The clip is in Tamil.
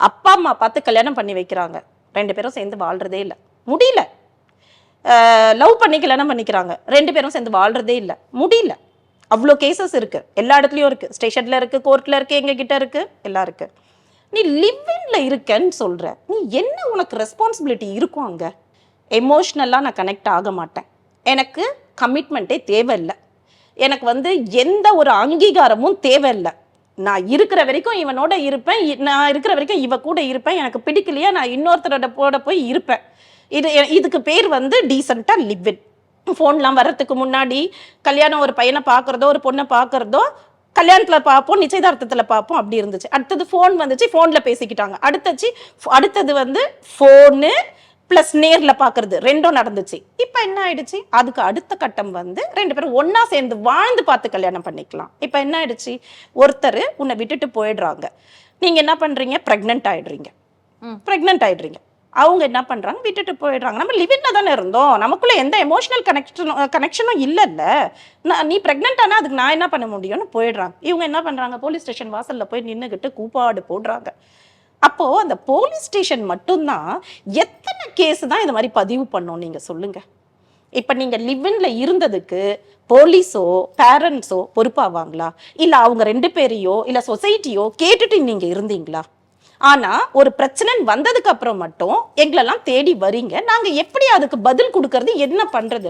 அப்பா அம்மா பார்த்து கல்யாணம் பண்ணி வைக்கிறாங்க, 2 பேரும் சேர்ந்து வாழ்றதே இல்லை, முடியல. லவ் பண்ணி கல்யாணம் பண்ணிக்கிறாங்க, 2 பேரும் சேர்ந்து வாழ்றதே இல்லை, முடியல. அவ்வளோ கேசஸ் இருக்கு, எல்லா இடத்துலயும் இருக்கு, ஸ்டேஷன்ல இருக்கு, கோர்ட்ல இருக்கு, எங்க கிட்ட இருக்கு, எல்லாம் இருக்கு. நீ லிவ்இன்ல இருக்கன்னு சொல்ற, நீ என்ன உனக்கு ரெஸ்பான்சிபிலிட்டி இருக்கும் அங்க? எமோஷ்னலா நான் கனெக்ட் ஆக மாட்டேன், எனக்கு கமிட்மெண்ட்டே தேவையில்லை, எனக்கு வந்து எந்த ஒரு அங்கீகாரமும் தேவையில்லை. நான் இருக்கிற வரைக்கும் இவனோட இருப்பேன், நான் இருக்கிற வரைக்கும் இவ கூட இருப்பேன், எனக்கு பிடிக்கலையா நான் இன்னொருத்தரோட போட போய் இருப்பேன். இதுக்கு பேர் வந்து டீசெண்டா லிவ் இன். ஃபோன்லாம் வர்றதுக்கு முன்னாடி கல்யாணம், ஒரு பையனை பார்க்குறதோ ஒரு பொண்ணை பார்க்குறதோ கல்யாணத்தில் பார்ப்போம், நிச்சயதார்த்தத்தில் பார்ப்போம், அப்படி இருந்துச்சு. அடுத்தது ஃபோன் வந்துச்சு, ஃபோனில் பேசிக்கிட்டாங்க. அடுத்தது வந்து ஃபோனு ப்ளஸ் நேரில் பார்க்கறது, ரெண்டும் நடந்துச்சு. இப்போ என்ன ஆயிடுச்சு, அதுக்கு அடுத்த கட்டம் வந்து 2 பேரும் ஒன்றா சேர்ந்து வாழ்ந்து பார்த்து கல்யாணம் பண்ணிக்கலாம். இப்போ என்ன ஆயிடுச்சு, ஒருத்தர் உன்னை விட்டுட்டு போயிடுறாங்க, நீங்கள் என்ன பண்ணுறீங்க, ப்ரெக்னென்ட் ஆயிடுறீங்க. அவங்க என்ன பண்றாங்க, விட்டுட்டு போயிடுறாங்க. நம்ம லிவின்ல தானே இருந்தோம், நமக்குள்ள எந்த எமோஷனல் கனெக்ஷனும் இல்லைல்ல, நீ பிரெக்னென்ட் ஆனா அதுக்கு நான் என்ன பண்ண முடியும்னு போயிடுறாங்க. இவங்க என்ன பண்றாங்க, போலீஸ் ஸ்டேஷன் வாசல்ல போய் நின்னுகிட்டு கூப்பாடு போடுறாங்க. அப்போ அந்த போலீஸ் ஸ்டேஷன் மட்டும்தான் எத்தனை கேஸ் தான் இந்த மாதிரி பதிவு பண்ணோம் நீங்க சொல்லுங்க. இப்ப நீங்க லிவ்இன்ல இருந்ததுக்கு போலீஸோ பேரண்ட்ஸோ பொறுப்பாவாங்களா? இல்ல அவங்க 2 பேரையோ இல்ல சொசைட்டியோ கேட்டுட்டு நீங்க இருந்தீங்களா? ஆனா ஒரு பிரச்சனை வந்ததுக்கு அப்புறம் மட்டும் எங்களெல்லாம் தேடி வரீங்க, நாங்க எப்படி அதுக்கு பதில் கொடுக்கறது, என்ன பண்றது?